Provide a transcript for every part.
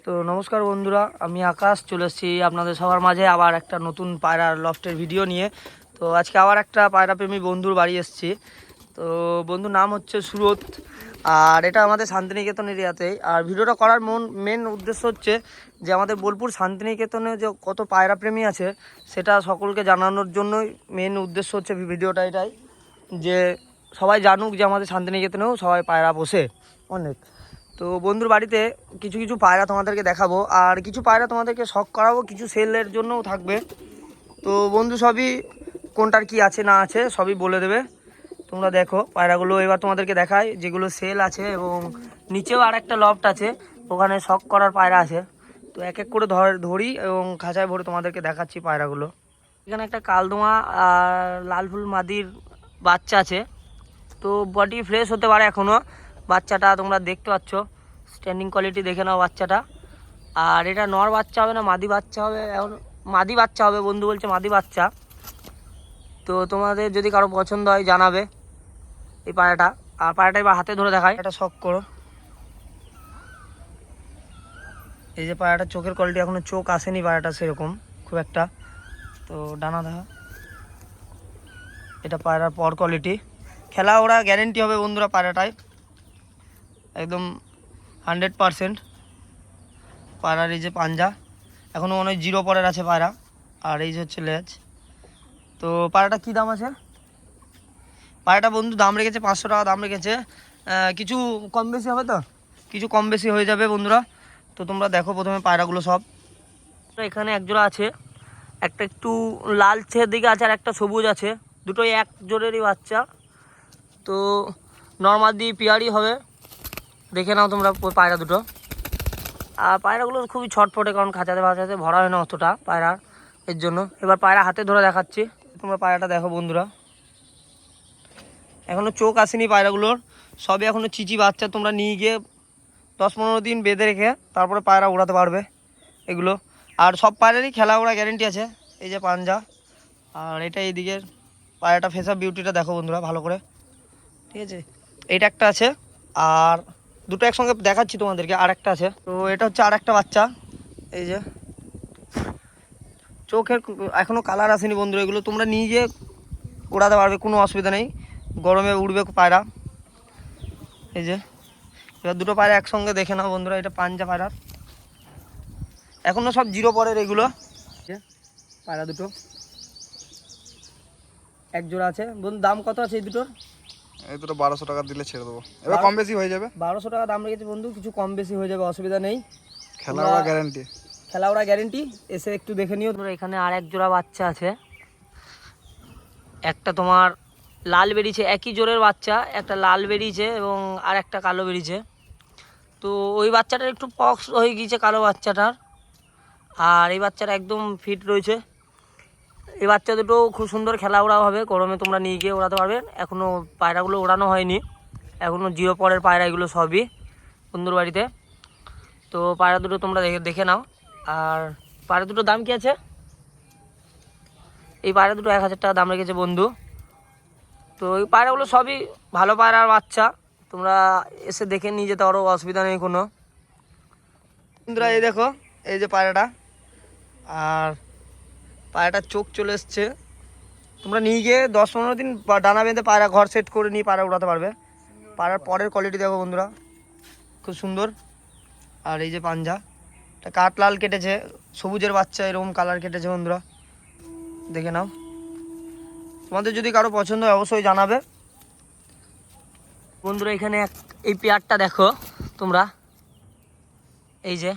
তো নমস্কার বন্ধুরা, আমি আকাশ চলে এসেছি আপনাদের সবার মাঝে আবার একটা নতুন পায়রার লফটের ভিডিও নিয়ে। তো আজকে আবার একটা পায়রা প্রেমী বন্ধুর বাড়ি এসেছি। তো বন্ধুর নাম হচ্ছে সুরত, আর এটা আমাদের শান্তিনিকেতন এরিয়াতেই। আর ভিডিওটা করার মেন উদ্দেশ্য হচ্ছে যে আমাদের বোলপুর শান্তিনিকেতনে যে কত পায়রা প্রেমী আছে সেটা সকলকে জানানোর জন্যই মেন উদ্দেশ্য হচ্ছে ভিডিওটা এটাই, যে সবাই জানুক যে আমাদের শান্তিনিকেতনেও সবাই পায়রা বসে অনেক। তো বন্ধুর বাড়িতে কিছু কিছু পায়রা তোমাদেরকে দেখাবো, আর কিছু পায়রা তোমাদেরকে শখ করাবো, কিছু সেলের জন্যও থাকবে। তো বন্ধু সবই কোনটার কি আছে না আছে সবই বলে দেবে। তোমরা দেখো পায়রাগুলো এবার তোমাদেরকে দেখাই যেগুলো সেল আছে, এবং নিচেও আর একটা লফট আছে, ওখানে শখ করার পায়রা আছে। তো এক এক করে ধরি এবং খাঁচায় ভরে তোমাদেরকে দেখাচ্ছি পায়রাগুলো। এখানে একটা কালদোয়া আর লাল ফুল মাদির বাচ্চা আছে। তো বডি ফ্রেশ হতে পারে এখনও, বাচ্চাটা তোমরা দেখতে পাচ্ছ, স্ট্যান্ডিং কোয়ালিটি দেখে নাও বাচ্চাটা। আর এটা নর বাচ্চা হবে না মাদি বাচ্চা হবে, এখন মাদি বাচ্চা হবে, বন্ধু বলছে মাদি বাচ্চা। তো তোমাদের যদি কারো পছন্দ হয় জানাবে এই পায়রাটা। আর পায়রাটা এবার হাতে ধরে দেখায়, এটা শখ করো। এই যে পায়রাটার চোখের কোয়ালিটি, এখনো চোখ আসেনি পায়রাটা সেরকম খুব একটা। তো ডানা দেখা, এটা পায়রার পর কোয়ালিটি। খেলা ওরা গ্যারেন্টি হবে বন্ধুরা পায়রাটায়, একদম 100%। পায়রার এই যে পাঞ্জা এখনও মনে হয় 0 পরের আছে পায়রা, আর এই যে হচ্ছে লেজ। তো পায়রাটা কী দাম আছে? পায়রাটা বন্ধু দাম রেখেছে 500 টাকা দাম রেখেছে। কিছু কম বেশি হবে, তো কিছু কম বেশি হয়ে যাবে বন্ধুরা। তো তোমরা দেখো প্রথমে পায়রাগুলো সব। তো এখানে একজোড়া আছে, একটা একটু লালচের দিকে আছে আর একটা সবুজ আছে, দুটোই এক জোড়েরই বাচ্চা। তো নর্মাদি পিয়ারি হবে, দেখে নাও তোমরা পায়রা দুটো। আর পায়রাগুলো খুবই ছটফটে, কারণ খাঁচাতে ফাঁচাতে ভরা হয় না অতটা পায়রার, এর জন্য। এবার পায়রা হাতে ধরে দেখাচ্ছি, তোমরা পায়রাটা দেখো বন্ধুরা। এখনও চোখ আসেনি পায়রাগুলোর, সবই এখনও চিচি বাচ্চা। তোমরা নিয়ে গিয়ে 10-15 দিন বেঁধে রেখে তারপরে পায়রা উড়াতে পারবে এগুলো। আর সব পায়রারই খেলা ওড়া গ্যারেন্টি আছে। এই যে পাঞ্জা, আর এটা এইদিকে পায়রাটা ফেস বিউটিটা দেখো বন্ধুরা ভালো করে, ঠিক আছে। এইটা একটা আছে, আর দুটো একসঙ্গে দেখাচ্ছি তোমাদেরকে, আর একটা আছে। তো এটা হচ্ছে আর একটা বাচ্চা। এই যে চোখের এখনও কালার আসেনি বন্ধুরা, এগুলো তোমরা নিয়ে গিয়ে উড়াতে পারবে, কোনো অসুবিধা নেই, গরমে উড়বে পায়রা। এই যে এবার দুটো পায়রা একসঙ্গে দেখে নাও বন্ধুরা, এটা পাঞ্জা পায়রার, এখনও সব 0 পরের এগুলো। পায়রা দুটো এক জোড়া আছে বন্ধু। দাম কত আছে এই দুটোর? এই দুটো 1200 টাকা দিলে ছেড়ে দেবো, এবার কম বেশি হয়ে যাবে। 1200 টাকা দাম রেখেছে বন্ধু, কিছু কম বেশি হয়ে যাবে, অসুবিধা নেই। খেলা ওরা গ্যারান্টি, খেলা ওরা গ্যারেন্টি, এসে একটু দেখে নিও তোমরা। এখানে আর এক জোড়া বাচ্চা আছে, একটা তোমার লাল বেরিয়েছে, একই জোরের বাচ্চা, একটা লাল বেরিয়েছে এবং আর একটা কালো বেরিয়েছে। তো ওই বাচ্চাটার একটু পক্স হয়ে গিয়েছে কালো বাচ্চাটার, আর এই বাচ্চাটা একদম ফিট রয়েছে। এই বাচ্চা দুটো খুব সুন্দর খেলা ওড়া হবে, গরমে তোমরা নিয়ে গিয়ে ওড়াতে পারবে। এখনও পায়রাগুলো ওড়ানো হয়নি, এখনও 0 পরের পায়রা এগুলো সবই বন্ধুর বাড়িতে। তো পায়রা দুটো তোমরা দেখে নাও। আর পায়রা দুটোর দাম কি আছে? এই পায়রা দুটো 1000 টাকা দাম রেখেছে বন্ধু। তো এই পায়রাগুলো সবই ভালো পায়রার বাচ্চা, তোমরা এসে দেখে নিয়ে যেতে পারো, অসুবিধা নেই কোনো। বন্ধুরা এই দেখো এই যে পায়রাটা, আর পায়রাটার চোখ চলে এসছে। তোমরা নিয়ে গিয়ে 10-15 দিন ডানা বেঁধে পায়রা ঘর সেট করে নিয়ে পায়রা উড়াতে পারবে। পায়রার পরের কোয়ালিটি দেখো বন্ধুরা, খুব সুন্দর। আর এই যে পাঞ্জা, এটা কাঠ লাল কেটেছে, সবুজের বাচ্চা এরকম কালার কেটেছে বন্ধুরা, দেখে নাও। তোমাদের যদি কারো পছন্দ হয় অবশ্যই জানাবে বন্ধুরা। এখানে এই পেয়ারটা দেখো তোমরা, এই যে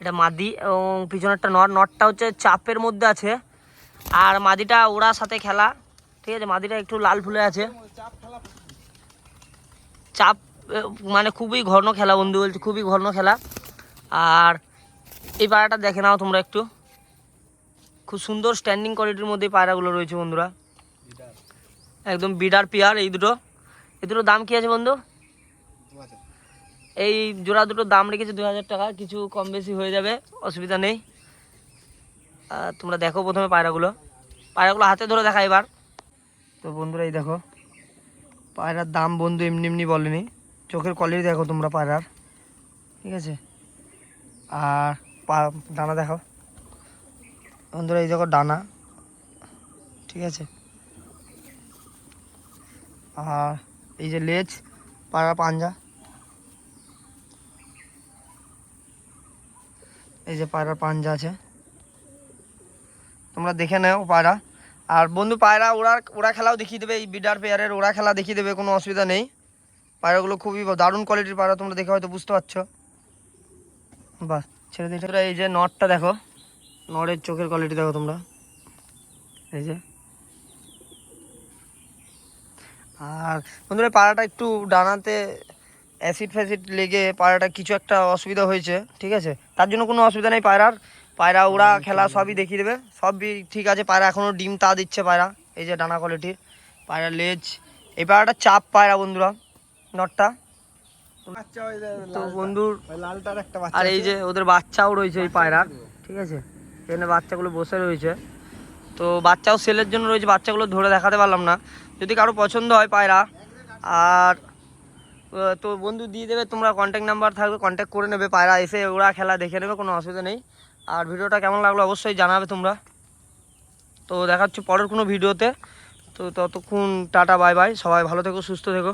এটা মাদি এবং পিছনেরটা নটটা হচ্ছে চাপের মধ্যে আছে, আর মাদিটা ওড়ার সাথে খেলা, ঠিক আছে। মাদিটা একটু লাল ফুলে আছে, চাপ মানে খুবই ঘন খেলা বন্ধু বলছে, খুবই ঘন খেলা। আর এই পায়রাটা দেখে নাও তোমরা একটু, খুব সুন্দর স্ট্যান্ডিং কোয়ালিটির মধ্যে পায়রাগুলো রয়েছে বন্ধুরা, একদম বিডার পেয়ার। এই দুটো দাম কি আছে বন্ধু? এই জোড়া দুটোর দাম রেখেছে 2000 টাকা, কিছু কম বেশি হয়ে যাবে, অসুবিধা নেই। তোমরা দেখো প্রথমে পায়রাগুলো হাতে ধরে দেখা এবার। তো বন্ধুরা এই দেখো পায়রার দাম বন্ধু এমনি এমনি বলেনি, চোখের কোয়ালিটি দেখো তোমরা পায়রার, ঠিক আছে। আর ডানা দেখো বন্ধুরা, এই দেখো ডানা, ঠিক আছে। আর এই যে লেজ, পায়রা পাঞ্জা, এই যে পায়রার পাঞ্জা আছে, তোমরা দেখে নাও পায়রা। আর বন্ধু পায়রা ওরা খেলাও দেখিয়ে দেবে, এই বিডার পেয়ারের ওরা খেলা দেখিয়ে দেবে, কোনো অসুবিধা নেই। পায়রাগুলো খুবই দারুণ কোয়ালিটির পায়রা, তোমরা দেখে হয়তো বুঝতে পারছো। বাস ছেড়ে দিই। এই যে নটটা দেখো, নরের চোখের কোয়ালিটি দেখো তোমরা, এই যে। আর বন্ধুরা পায়রাটা একটু ডানাতে অ্যাসিড ফ্যাসিড লেগে পায়রাটা কিছু একটা অসুবিধা হয়েছে, ঠিক আছে। তার জন্য কোনো অসুবিধা নেই, পায়রা ওরা খেলা সবই দেখিয়ে দেবে, সবই ঠিক আছে। পায়রা এখনও ডিম তা দিচ্ছে পায়রা, এই যে ডানা কোয়ালিটির পায়রা, লেজ। এই পায়রাটা চাপ পায়রা বন্ধুরা, নটটা তো বন্ধুর। লালটার একটা আর এই যে ওদের বাচ্চাও রয়েছে এই পায়রার, ঠিক আছে। এখানে বাচ্চাগুলো বসে রয়েছে, তো বাচ্চাও সেলের জন্য রয়েছে, বাচ্চাগুলো ধরে দেখাতে পারলাম না। যদি কারো পছন্দ হয় পায়রা, আর তো বন্ধু দিয়ে দেবে, তোমরা কন্ট্যাক্ট নাম্বার থাকবে, কন্ট্যাক্ট করে নেবে, পায়রা এসে ওরা খেলা দেখে নেবে, কোনো অসুবিধা নেই। আর ভিডিওটা কেমন লাগলো অবশ্যই জানাবে তোমরা। তো দেখাচ্ছি পরের কোনো ভিডিওতে। তো ততক্ষণ টাটা বাই বাই, সবাই ভালো থেকো, সুস্থ থেকো।